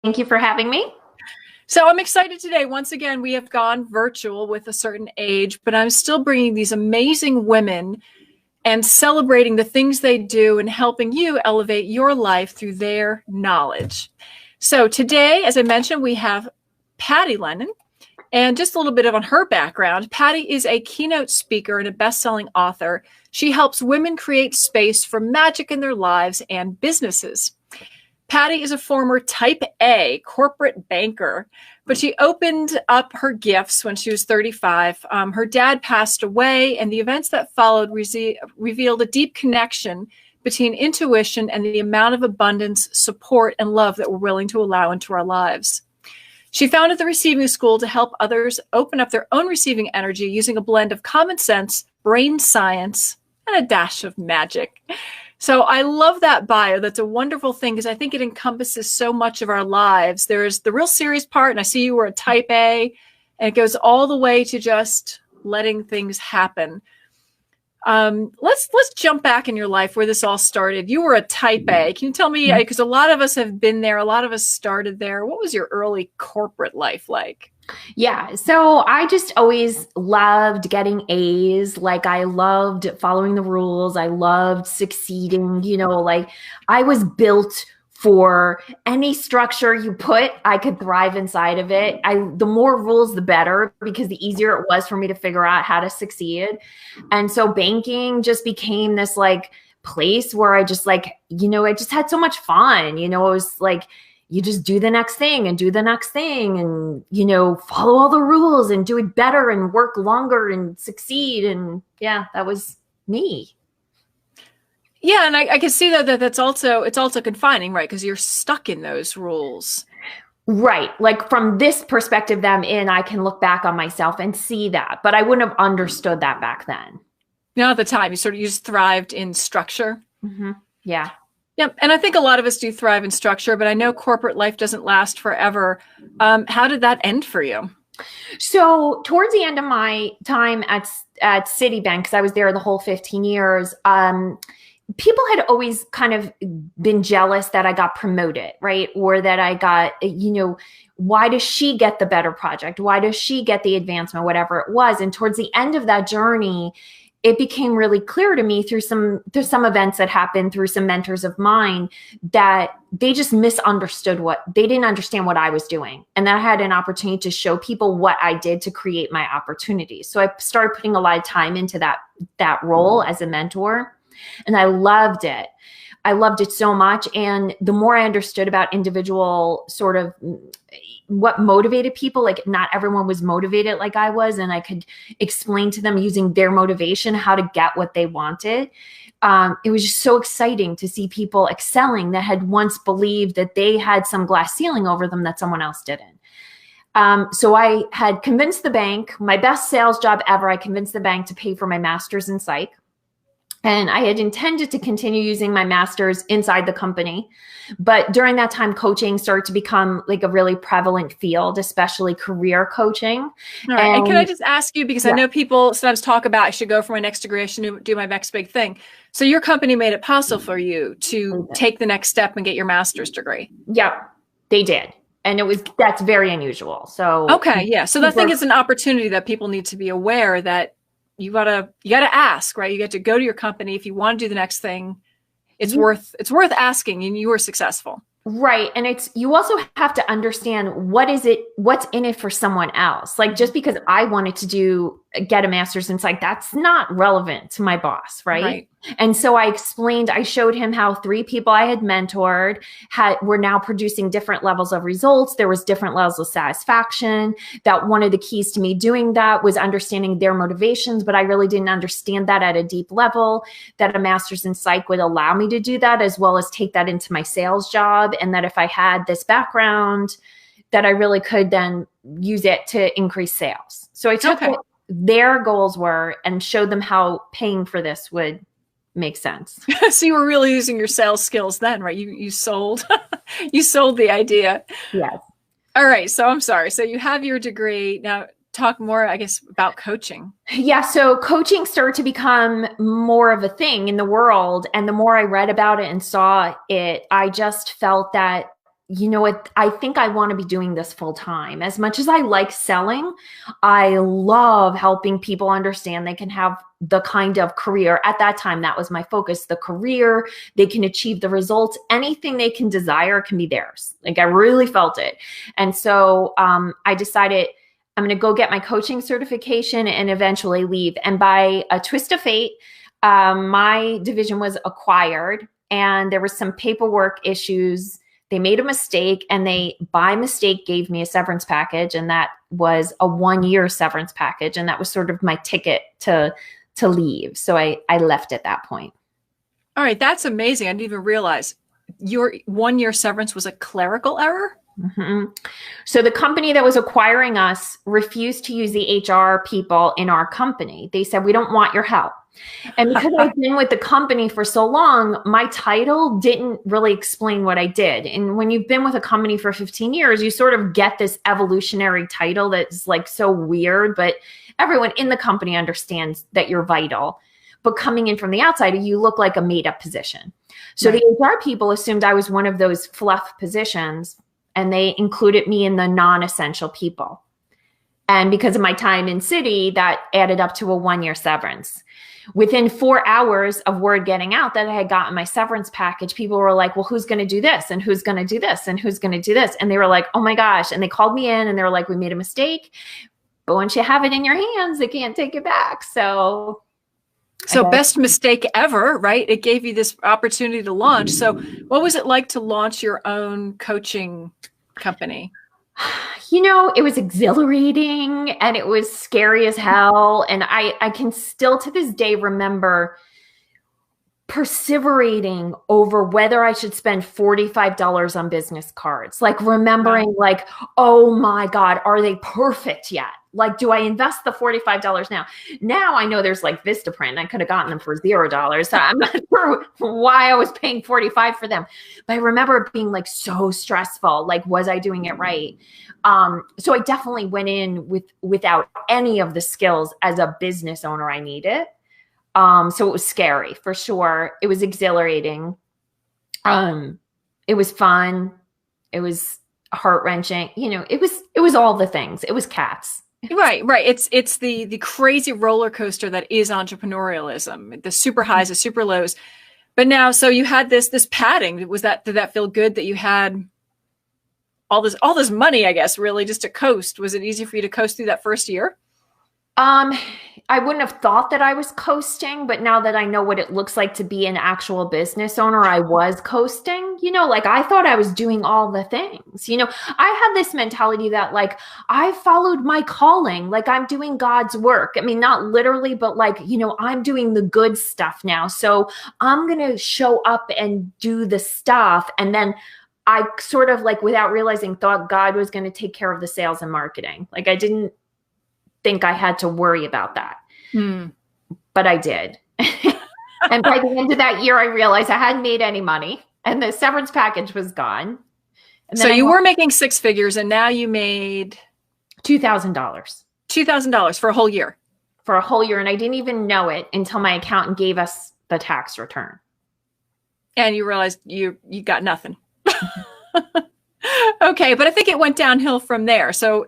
Thank you for having me. So I'm excited today. Once again, we have gone virtual with a certain age, but I'm still bringing these amazing women and celebrating the things they do and helping you elevate your life through their knowledge. So today, as I mentioned, we have Patty Lennon. And just a little bit on her background. Patty is a keynote speaker and a best-selling author. She helps women create space for magic in their lives and businesses. Patty is a former type A corporate banker, but she opened up her gifts when she was 35. Her dad passed away, and the events that followed revealed a deep connection between intuition and the amount of abundance, support, and love that we're willing to allow into our lives. She founded the Receiving School to help others open up their own receiving energy using a blend of common sense, brain science, and a dash of magic. So I love that bio. That's a wonderful thing because I think it encompasses so much of our lives. There's the real serious part, and I see you were a type A, and it goes all the way to just letting things happen. Let's jump back in your life where this all started. You were a type A. Can you tell me, because a lot of us have been there, a lot of us started there. What was your early corporate life like? Yeah. So I just always loved getting A's. Like I loved following the rules. I loved succeeding, like I was built for any structure you put, I could thrive inside of it. The more rules, the better, because the easier it was for me to figure out how to succeed. And so banking just became this like place where I just I just had so much fun. It was like, you just do the next thing and do the next thing and, follow all the rules and do it better and work longer and succeed. And yeah, that was me. Yeah, and I can see it's also confining, right? Because you're stuck in those rules. Right. Like from this perspective, I can look back on myself and see that, but I wouldn't have understood that back then. At the time, you just thrived in structure. Mm-hmm. Yeah. Yep. And I think a lot of us do thrive in structure, but I know corporate life doesn't last forever. How did that end for you? So towards the end of my time at Citibank, because I was there the whole 15 years, people had always kind of been jealous that I got promoted, right? Or that I got, why does she get the better project? Why does she get the advancement, whatever it was? And towards the end of that journey, it became really clear to me through some events that happened, through some mentors of mine, that they just misunderstood they didn't understand what I was doing. And that I had an opportunity to show people what I did to create my opportunities. So I started putting a lot of time into that role as a mentor. And I loved it. I loved it so much. And the more I understood about individual sort of what motivated people, like not everyone was motivated like I was. And I could explain to them using their motivation how to get what they wanted. It was just so exciting to see people excelling that had once believed that they had some glass ceiling over them that someone else didn't. So I had convinced the bank, my best sales job ever, I convinced the bank to pay for my master's in psych. And I had intended to continue using my master's inside the company. But during that time, coaching started to become like a really prevalent field, especially career coaching. All right. And can I just ask you, because I know people sometimes talk about, I should go for my next degree, I should do my next big thing. So your company made it possible for you to take the next step and get your master's degree. Yep, they did. And that's very unusual. So, okay. Yeah. So I think it's an opportunity that people need to be aware that you gotta ask, right? You get to go to your company if you want to do the next thing. It's worth asking, and you were successful. Right. And you also have to understand what's in it for someone else. Like just because I wanted to get a master's in psych, that's not relevant to my boss. Right. And so I showed him how 3 people I had mentored were now producing different levels of results. There was different levels of satisfaction. That one of the keys to me doing that was understanding their motivations, but I really didn't understand that at a deep level, that a master's in psych would allow me to do that, as well as take that into my sales job. And that if I had this background, that I really could then use it to increase sales. So I took what their goals were and showed them how paying for this would make sense. So you were really using your sales skills then, right? You sold, you sold the idea. Yes. All right. So I'm sorry. So you have your degree. Now talk more, I guess, about coaching. Yeah. So coaching started to become more of a thing in the world. And the more I read about it and saw it, I just felt that you know what, I think I want to be doing this full time. As much as I like selling, I love helping people understand they can have the kind of career. At that time, that was my focus, the career, they can achieve the results, anything they can desire can be theirs. Like I really felt it. And so I decided I'm going to go get my coaching certification and eventually leave. And by a twist of fate, my division was acquired and there was some paperwork issues. They made a mistake and they, by mistake, gave me a severance package. And that was a 1-year severance package. And that was sort of my ticket to leave. So I left at that point. All right. That's amazing. I didn't even realize your 1-year severance was a clerical error. Mm-hmm. So the company that was acquiring us refused to use the HR people in our company. They said, we don't want your help. And because I've been with the company for so long, my title didn't really explain what I did. And when you've been with a company for 15 years, you sort of get this evolutionary title that's like so weird, but everyone in the company understands that you're vital. But coming in from the outside, you look like a made up position. So the HR people assumed I was one of those fluff positions, and they included me in the non-essential people. And because of my time in city, that added up to a 1-year severance. Within 4 hours of word getting out that I had gotten my severance package, people were like, well, who's going to do this? And who's going to do this? And who's going to do this? And they were like, oh my gosh. And they called me in and they were like, we made a mistake. But once you have it in your hands, they can't take it back. So best mistake ever, right? It gave you this opportunity to launch. So what was it like to launch your own coaching company? You know, it was exhilarating and it was scary as hell. And I can still to this day remember perseverating over whether I should spend $45 on business cards. Like remembering like, oh my God, are they perfect yet? Like, do I invest the $45 now? Now I know there's like Vistaprint. I could have gotten them for $0. So I'm not sure why I was paying $45 for them. But I remember it being like so stressful. Like, was I doing it right? So I definitely went in without any of the skills as a business owner I needed. So it was scary for sure. It was exhilarating. It was fun. It was heart-wrenching. You know, it was all the things. It was cats. Right. It's the crazy roller coaster that is entrepreneurialism, the super highs, the super lows. But now, so you had this padding. Did that feel good that you had all this money, I guess, really just to coast? Was it easy for you to coast through that first year? I wouldn't have thought that I was coasting, but now that I know what it looks like to be an actual business owner, I was coasting. You know, like I thought I was doing all the things. You know, I had this mentality that like I followed my calling, like I'm doing God's work. I mean, not literally, but like, you know, I'm doing the good stuff now. So I'm going to show up and do the stuff. And then I sort of like without realizing thought God was going to take care of the sales and marketing. Like I didn't think I had to worry about that. But I did. And by the end of that year, I realized I hadn't made any money and the severance package was gone. And so you were making 6 figures and now you made $2,000. $2,000 for a whole year. For a whole year. And I didn't even know it until my accountant gave us the tax return. And you realized you got nothing. Okay. But I think it went downhill from there. So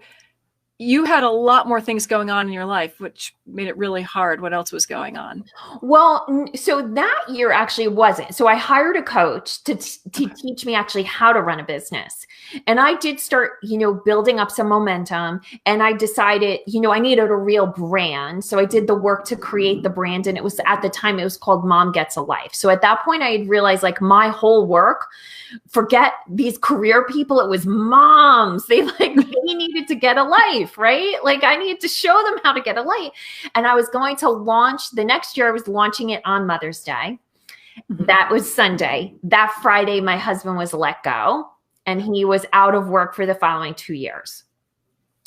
you had a lot more things going on in your life, which made it really hard. What else was going on? Well, so that year actually wasn't. So I hired a coach to teach me actually how to run a business. And I did start, you know, building up some momentum. And I decided, you know, I needed a real brand. So I did the work to create the brand. And it was at the time, it was called Mom Gets a Life. So at that point, I had realized like my whole work, forget these career people, it was moms. They needed to get a life, right? Like I needed to show them how to get a life. And I was going to launch the next year. I was launching it on Mother's Day. That was Sunday. That Friday, my husband was let go and he was out of work for the following 2 years.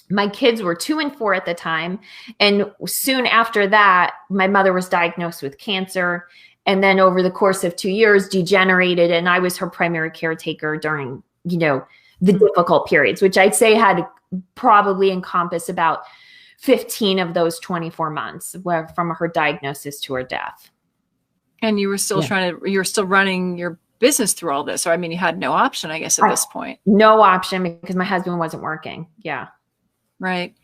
My kids were 2 and 4 at the time. And soon after that, my mother was diagnosed with cancer. And then over the course of 2 years, degenerated. And I was her primary caretaker during, you know, the difficult periods, which I'd say had probably encompassed about 15 of those 24 months from her diagnosis to her death. And you were still you were still running your business through all this? Or I mean, you had no option, I guess, at this point. No option because my husband wasn't working. Yeah. Right.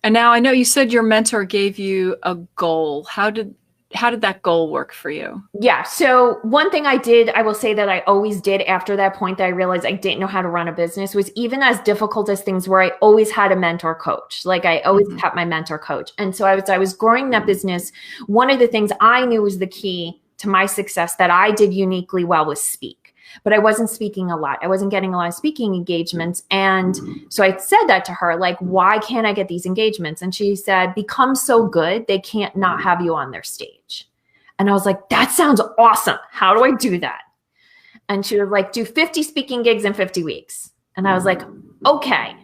And now I know you said your mentor gave you a goal. How did that goal work for you? Yeah. So one thing I will say that I always did after that point that I realized I didn't know how to run a business was, even as difficult as things were, I always had a mentor coach. Like I always kept my mentor coach. And so I was growing that business. One of the things I knew was the key to my success that I did uniquely well was speak. But I wasn't speaking a lot. I wasn't getting a lot of speaking engagements. And so I said that to her, like, why can't I get these engagements? And she said, become so good, they can't not have you on their stage. And I was like, that sounds awesome. How do I do that? And she was like, do 50 speaking gigs in 50 weeks. And I was like, okay.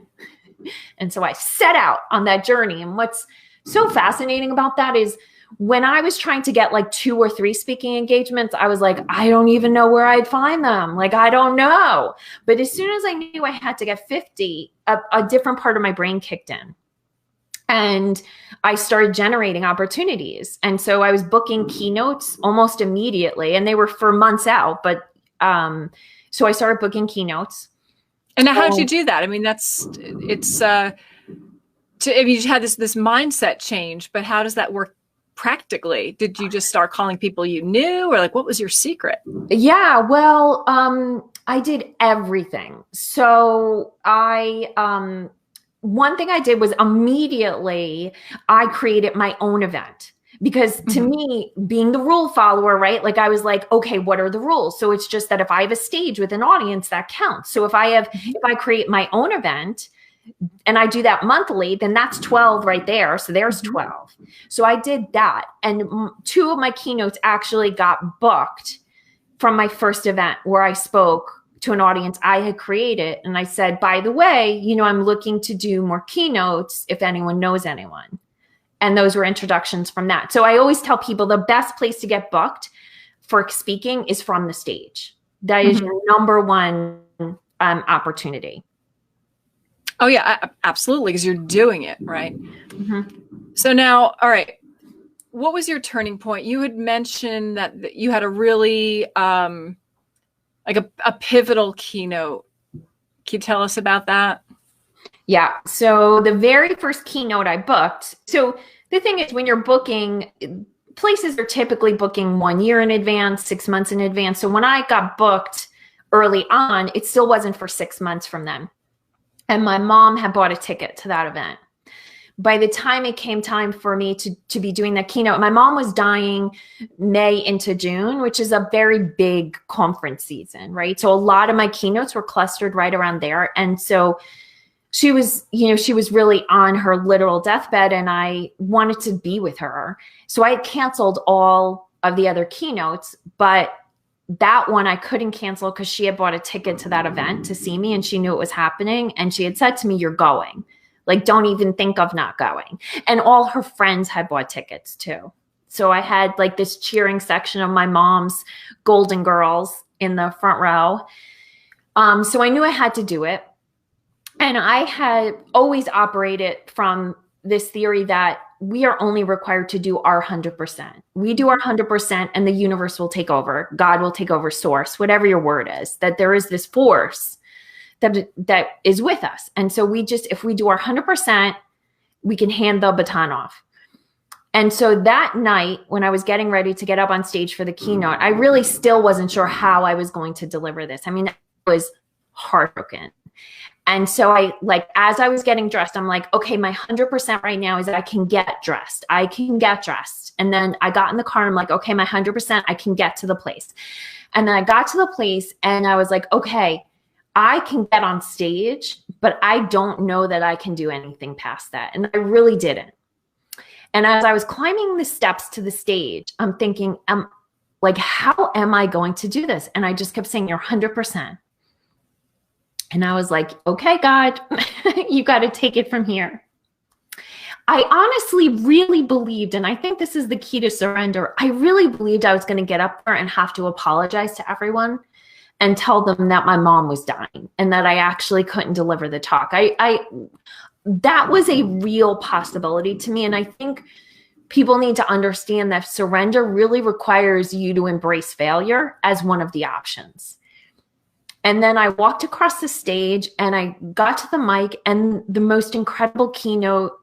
And so I set out on that journey. And what's so fascinating about that is, when I was trying to get like 2 or 3 speaking engagements, I was like, I don't even know where I'd find them. Like, I don't know. But as soon as I knew I had to get 50, a different part of my brain kicked in. And I started generating opportunities. And so I was booking keynotes almost immediately. And they were for months out. But so I started booking keynotes. And now how did you do that? I mean, you had this mindset change, but how does that work practically? Did you just start calling people you knew, or like, what was your secret? Yeah, well, I did everything. So one thing I did was immediately I created my own event, because to me, being the rule follower, right? Like I was like, okay, what are the rules? So it's just that if I have a stage with an audience, that counts. So if I create my own event, and I do that monthly, then that's 12 right there. So there's 12. So I did that. And 2 of my keynotes actually got booked from my first event, where I spoke to an audience I had created. And I said, by the way, I'm looking to do more keynotes if anyone knows anyone. And those were introductions from that. So I always tell people the best place to get booked for speaking is from the stage. That is your number one opportunity. Oh yeah, absolutely. Because you're doing it, right? So now, all right. What was your turning point? You had mentioned that you had a really, like a pivotal keynote. Can you tell us about that? Yeah. So the very first keynote I booked. So the thing is, when you're booking, places are typically booking 1 year in advance, 6 months in advance. So when I got booked early on, it still wasn't for 6 months from then. And my mom had bought a ticket to that event. By the time it came time for me to be doing that keynote, my mom was dying May into June, which is a very big conference season, right? So a lot of my keynotes were clustered right around there. And so she was really on her literal deathbed, and I wanted to be with her. So I had canceled all of the other keynotes, but that one I couldn't cancel because she had bought a ticket to that event to see me, and she knew it was happening. And she had said to me, you're going. Like, don't even think of not going. And all her friends had bought tickets too. So I had like this cheering section of my mom's golden girls in the front row. So I knew I had to do it. And I had always operated from this theory that we are only required to do our 100%. We do our 100% and the universe will take over. God will take over, source, whatever your word is, that there is this force that is with us. And so if we do our 100%, we can hand the baton off. And so that night, when I was getting ready to get up on stage for the keynote, I really still wasn't sure how I was going to deliver this. I mean, I was heartbroken. And so as I was getting dressed, I'm like, okay, my 100% right now is that I can get dressed. I can get dressed. And then I got in the car and I'm like, okay, my 100%, I can get to the place. And then I got to the place and I was like, okay, I can get on stage, but I don't know that I can do anything past that. And I really didn't. And as I was climbing the steps to the stage, I'm thinking, how am I going to do this? And I just kept saying, you're 100%. And I was like, okay, God, you got to take it from here. I honestly really believed, and I think this is the key to surrender, I really believed I was going to get up there and have to apologize to everyone and tell them that my mom was dying and that I actually couldn't deliver the talk. That was a real possibility to me. And I think people need to understand that surrender really requires you to embrace failure as one of the options. And then I walked across the stage and I got to the mic, and the most incredible keynote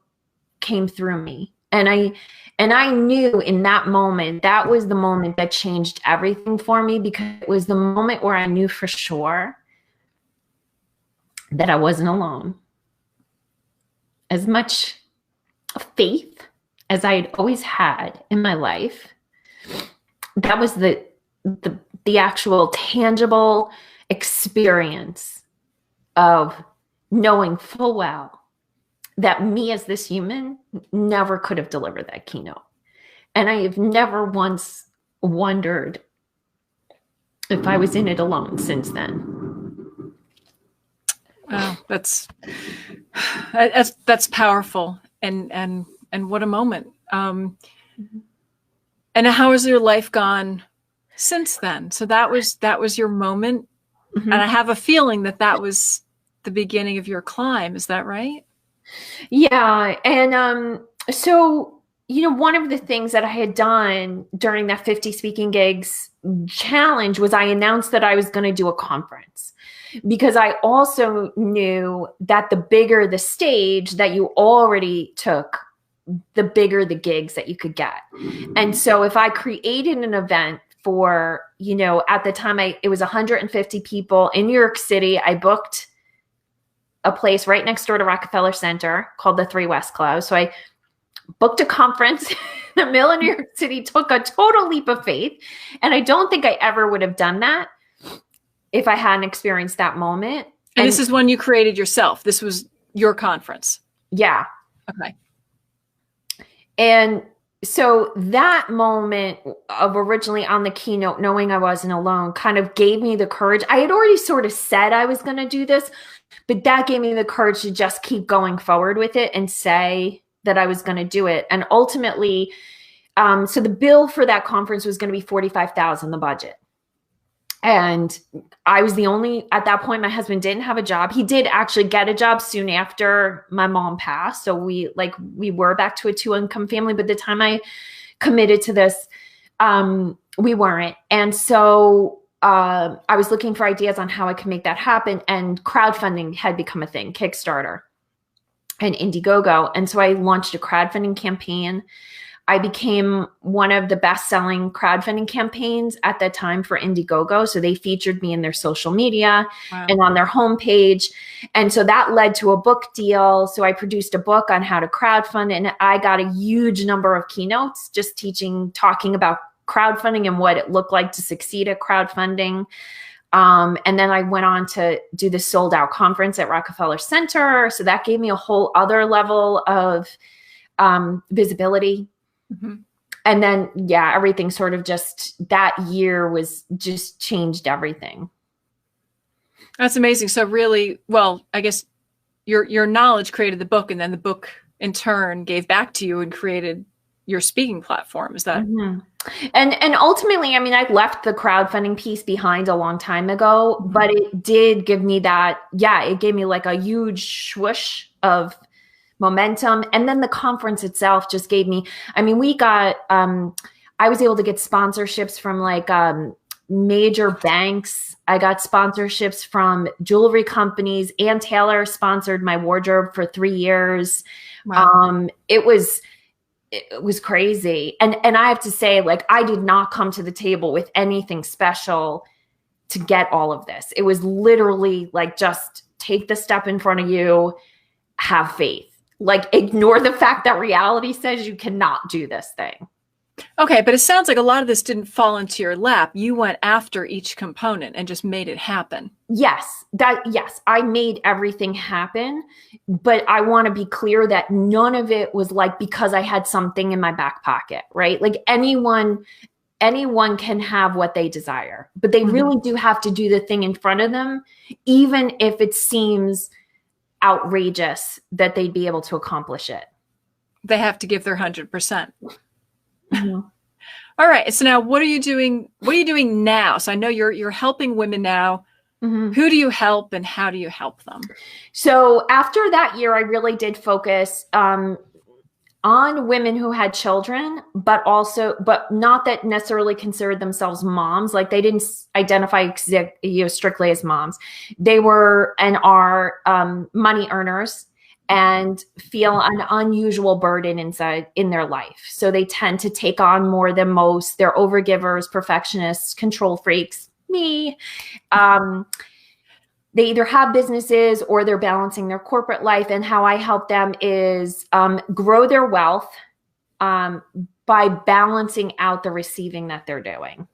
came through me. And I knew in that moment, that was the moment that changed everything for me, because it was the moment where I knew for sure that I wasn't alone. As much faith as I had always had in my life, that was the actual tangible experience of knowing full well that me as this human never could have delivered that keynote. And I have never once wondered if I was in it alone since then. Wow, that's powerful, and what a moment. And how has your life gone since then? So that was your moment, and I have a feeling that was the beginning of your climb. Is that right? Yeah, and so one of the things that I had done during that 50 speaking gigs challenge was I announced that I was going to do a conference, because I also knew that the bigger the stage that you already took, the bigger the gigs that you could get. And so if I created an event for, at the time it was 150 people in New York City, I booked a place right next door to Rockefeller Center called the 3 West Club. So I booked a conference in the middle of New York City, took a total leap of faith. And I don't think I ever would have done that if I hadn't experienced that moment. And this is one you created yourself. This was your conference. Yeah. Okay. And so that moment of originally on the keynote, knowing I wasn't alone, kind of gave me the courage. I had already sort of said I was going to do this, but that gave me the courage to just keep going forward with it and say that I was going to do it. And ultimately, so the bill for that conference was going to be $45,000, the budget. And I was the only, at that point, my husband didn't have a job. He did actually get a job soon after my mom passed. So we were back to a 2-income family, but the time I committed to this, we weren't. And so I was looking for ideas on how I could make that happen. And crowdfunding had become a thing, Kickstarter and Indiegogo. And so I launched a crowdfunding campaign. I became one of the best-selling crowdfunding campaigns at that time for Indiegogo. So they featured me in their social media and on their homepage. And so that led to a book deal. So I produced a book on how to crowdfund, and I got a huge number of keynotes just talking about crowdfunding and what it looked like to succeed at crowdfunding. And then I went on to do the sold out conference at Rockefeller Center. So that gave me a whole other level of visibility. Mm-hmm. And then, everything sort of just that year was just changed everything. That's amazing. So really, well, I guess your knowledge created the book, and then the book in turn gave back to you and created your speaking platform. Is that? Mm-hmm. And ultimately, I mean, I left the crowdfunding piece behind a long time ago, mm-hmm. but it did give me that, it gave me like a huge swoosh of momentum. And then the conference itself just gave me, I mean, we got, I was able to get sponsorships from like major banks. I got sponsorships from jewelry companies. Ann Taylor sponsored my wardrobe for 3 years. Wow. It was crazy. And I have to say, like, I did not come to the table with anything special to get all of this. It was literally like, just take the step in front of you, have faith. Like, ignore the fact that reality says you cannot do this thing. Okay, but it sounds like a lot of this didn't fall into your lap. You went after each component and just made it happen. Yes, I made everything happen, but I want to be clear that none of it was like because I had something in my back pocket, right? Like anyone can have what they desire, but they really do have to do the thing in front of them, even if it seems outrageous that they'd be able to accomplish it. They have to give their 100%. Mm-hmm. All right. So now what are you doing? What are you doing now? So I know you're helping women now. Mm-hmm. Who do you help and how do you help them? So after that year, I really did focus on on women who had children, but not that necessarily considered themselves moms. Like they didn't identify strictly as moms. They were and are money earners and feel an unusual burden in their life. So they tend to take on more than most. They're overgivers, perfectionists, control freaks, me. They either have businesses or they're balancing their corporate life. And how I help them is grow their wealth by balancing out the receiving that they're doing.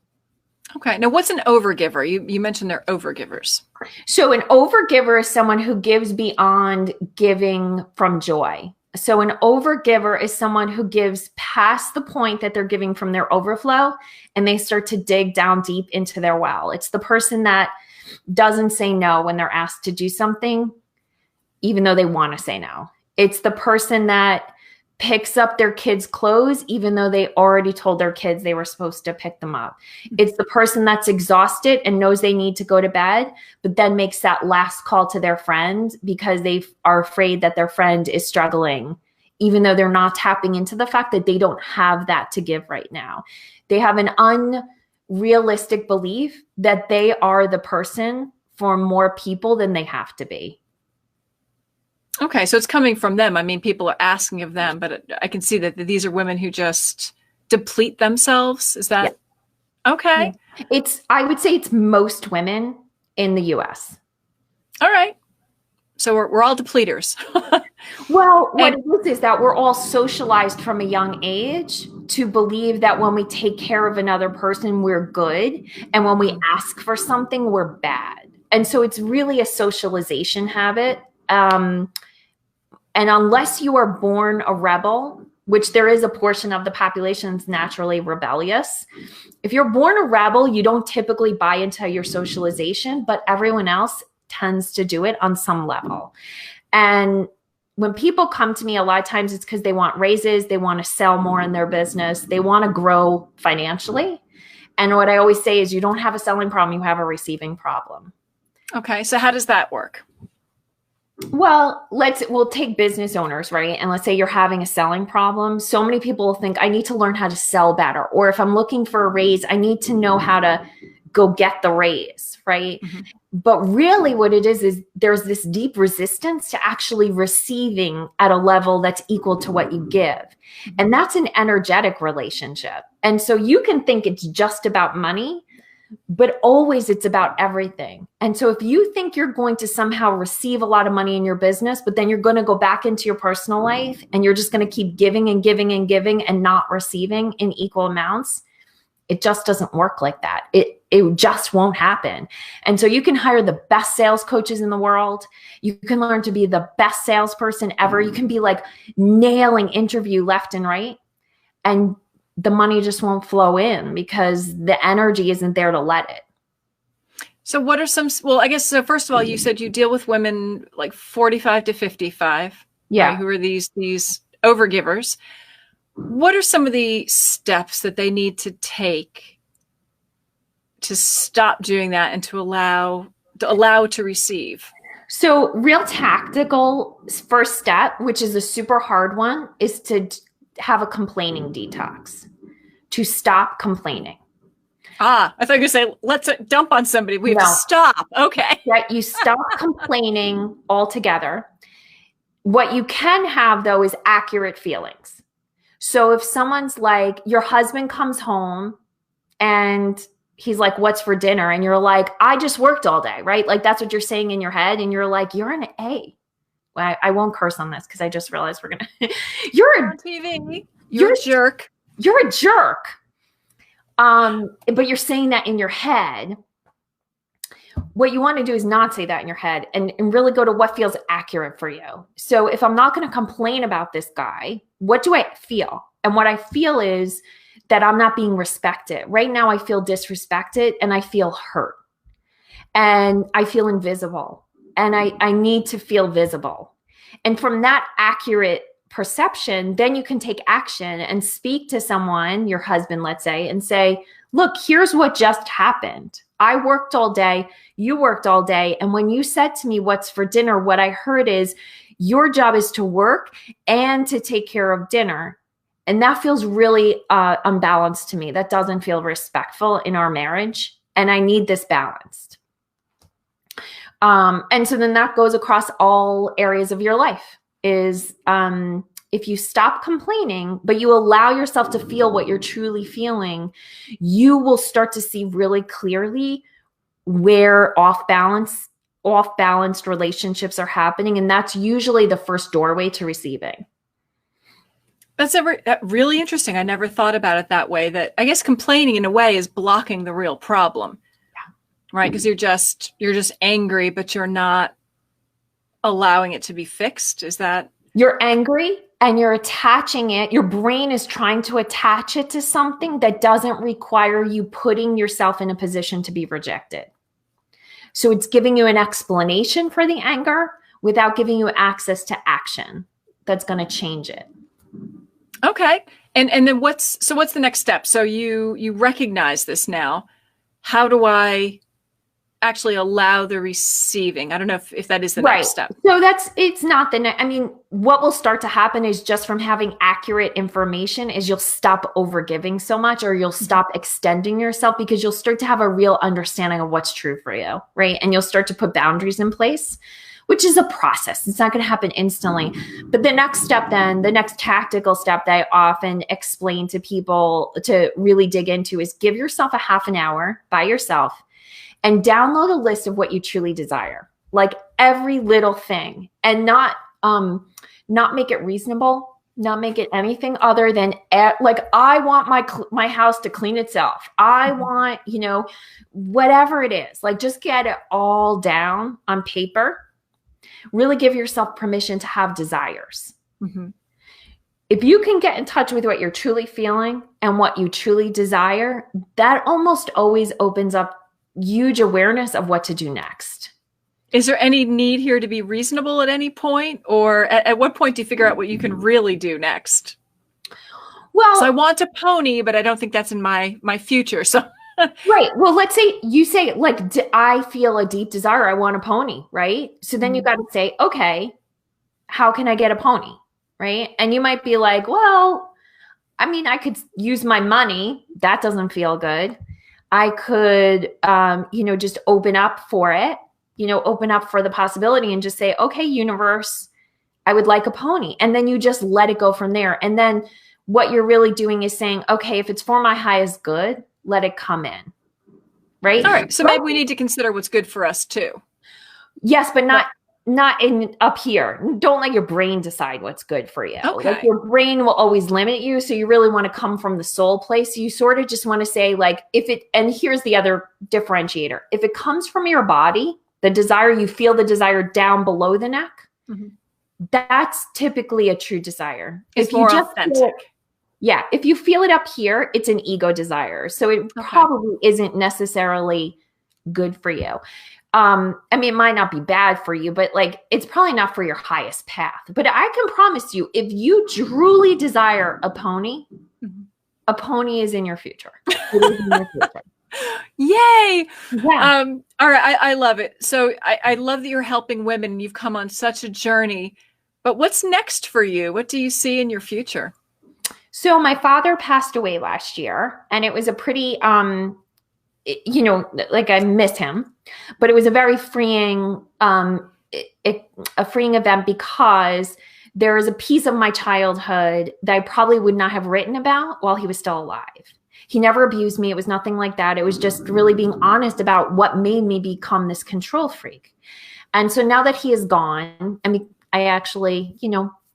Okay. Now, what's an overgiver? You mentioned they're overgivers. So an overgiver is someone who gives beyond giving from joy. So an overgiver is someone who gives past the point that they're giving from their overflow, and they start to dig down deep into their well. It's the person that doesn't say no when they're asked to do something, even though they want to say no. It's the person that picks up their kids' clothes, even though they already told their kids they were supposed to pick them up. It's the person that's exhausted and knows they need to go to bed, but then makes that last call to their friend because they are afraid that their friend is struggling, even though they're not tapping into the fact that they don't have that to give right now. They have an unrealistic belief that they are the person for more people than they have to be. Okay, so it's coming from them. I mean, people are asking of them, but I can see that these are women who just deplete themselves. Is that okay? Yeah. I would say it's most women in the US. All right. So we're all depleters. Well, what it is that we're all socialized from a young age to believe that when we take care of another person, we're good. And when we ask for something, we're bad. And so it's really a socialization habit. And unless you are born a rebel, which there is a portion of the population that's naturally rebellious, if you're born a rebel, you don't typically buy into your socialization, but everyone else tends to do it on some level. And when people come to me, a lot of times it's because they want raises, they want to sell more in their business, they want to grow financially. And what I always say is you don't have a selling problem, you have a receiving problem. Okay, so how does that work? Well, we'll take business owners, right? And let's say you're having a selling problem. So many people think I need to learn how to sell better. Or if I'm looking for a raise, I need to know how to go get the raise, right? Mm-hmm. But really what it is there's this deep resistance to actually receiving at a level that's equal to what you give. And that's an energetic relationship. And so you can think it's just about money, but always it's about everything. And so if you think you're going to somehow receive a lot of money in your business, but then you're going to go back into your personal life and you're just going to keep giving and giving and giving and not receiving in equal amounts, it just doesn't work like that. It just won't happen. And so you can hire the best sales coaches in the world. You can learn to be the best salesperson ever. You can be like nailing interview left and right. And the money just won't flow in because the energy isn't there to let it. So what are I guess, so first of all, you said you deal with women like 45 to 55, right, who are these overgivers. What are some of the steps that they need to take to stop doing that and to allow to receive? So real tactical first step, which is a super hard one, is to have a complaining detox, to stop complaining. I thought you were going to say, let's dump on somebody. We have to stop. Okay. Right. You stop complaining altogether. What you can have, though, is accurate feelings. So if someone's like, your husband comes home and he's like, what's for dinner? And you're like, I just worked all day, right? Like that's what you're saying in your head. And you're like, you're an A. Well, I won't curse on this because I just realized we're going to, you're on TV. You're a jerk. You're a jerk. But you're saying that in your head. What you want to do is not say that in your head and really go to what feels accurate for you. So if I'm not going to complain about this guy, what do I feel? And what I feel is that I'm not being respected. Right now, I feel disrespected and I feel hurt and I feel invisible and I need to feel visible. And from that accurate perception, then you can take action and speak to someone, your husband, let's say, and say, look, here's what just happened. I worked all day, you worked all day. And when you said to me, what's for dinner? What I heard is your job is to work and to take care of dinner. And that feels really unbalanced to me. That doesn't feel respectful in our marriage. And I need this balanced. And so then that goes across all areas of your life is if you stop complaining, but you allow yourself to feel what you're truly feeling, you will start to see really clearly where off-balanced relationships are happening. And that's usually the first doorway to receiving. That's really interesting. I never thought about it that way, that I guess complaining in a way is blocking the real problem. Right? Because you're just angry, but you're not allowing it to be fixed. Is that? You're angry and you're attaching it. Your brain is trying to attach it to something that doesn't require you putting yourself in a position to be rejected. So it's giving you an explanation for the anger without giving you access to action that's going to change it. Okay. And then what's the next step? So you recognize this now. How do I actually allow the receiving? I don't know if that is the next step. So it's not the next. I mean, what will start to happen is just from having accurate information is you'll stop overgiving so much, or you'll stop extending yourself, because you'll start to have a real understanding of what's true for you, right? And you'll start to put boundaries in place, which is a process. It's not going to happen instantly. But the next step then, the next tactical step that I often explain to people to really dig into is give yourself a half an hour by yourself and download a list of what you truly desire, like every little thing, and not make it reasonable, not make it anything other than like, I want my house to clean itself. I want, whatever it is, like just get it all down on paper. Really give yourself permission to have desires. Mm-hmm. If you can get in touch with what you're truly feeling and what you truly desire, that almost always opens up huge awareness of what to do next. Is there any need here to be reasonable at any point? Or at what point do you figure out what you can really do next? Well, so I want a pony, but I don't think that's in my future. So right. Well, let's say you say, like, I feel a deep desire. I want a pony, right? So then you got to say, okay, how can I get a pony, right? And you might be like, well, I mean, I could use my money. That doesn't feel good. I could, just open up for it, open up for the possibility and just say, okay, universe, I would like a pony. And then you just let it go from there. And then what you're really doing is saying, okay, if it's for my highest good, let it come in. Right. All right. So maybe we need to consider what's good for us too. Yes, but not in up here. Don't let your brain decide what's good for you. Okay. Like, your brain will always limit you. So you really want to come from the soul place. You sort of just want to say, like, and here's the other differentiator. If it comes from your body, the desire, you feel the desire down below the neck, that's typically a true desire. It's more authentic. Yeah. If you feel it up here, it's an ego desire. So it probably isn't necessarily good for you. I mean, it might not be bad for you, but like, it's probably not for your highest path. But I can promise you, if you truly desire a pony is in your future. It is in your future. Yay. Yeah. All right. I love it. So I love that you're helping women and you've come on such a journey, but what's next for you? What do you see in your future? So my father passed away last year, and it was a pretty, like, I miss him, but it was a very freeing, a freeing event, because there is a piece of my childhood that I probably would not have written about while he was still alive. He never abused me. It was nothing like that. It was just really being honest about what made me become this control freak. And so now that he is gone, I mean, I actually,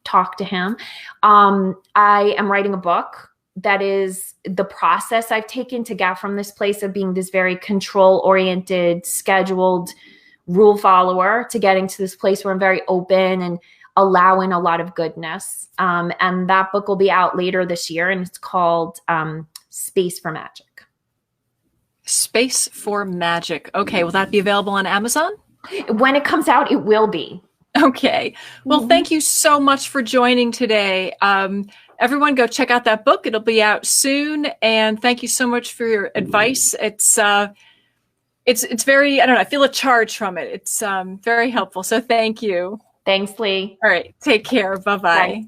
talk to him. I am writing a book that is the process I've taken to get from this place of being this very control-oriented, scheduled rule follower to getting to this place where I'm very open and allowing a lot of goodness. And that book will be out later this year, and it's called Space for Magic. Space for Magic. Okay, will that be available on Amazon? When it comes out, it will be. Okay. Well, thank you so much for joining today. Everyone go check out that book. It'll be out soon. And thank you so much for your advice. It's very, I don't know, I feel a charge from it. It's very helpful. So thank you. Thanks, Lee. All right. Take care. Bye-bye. Bye.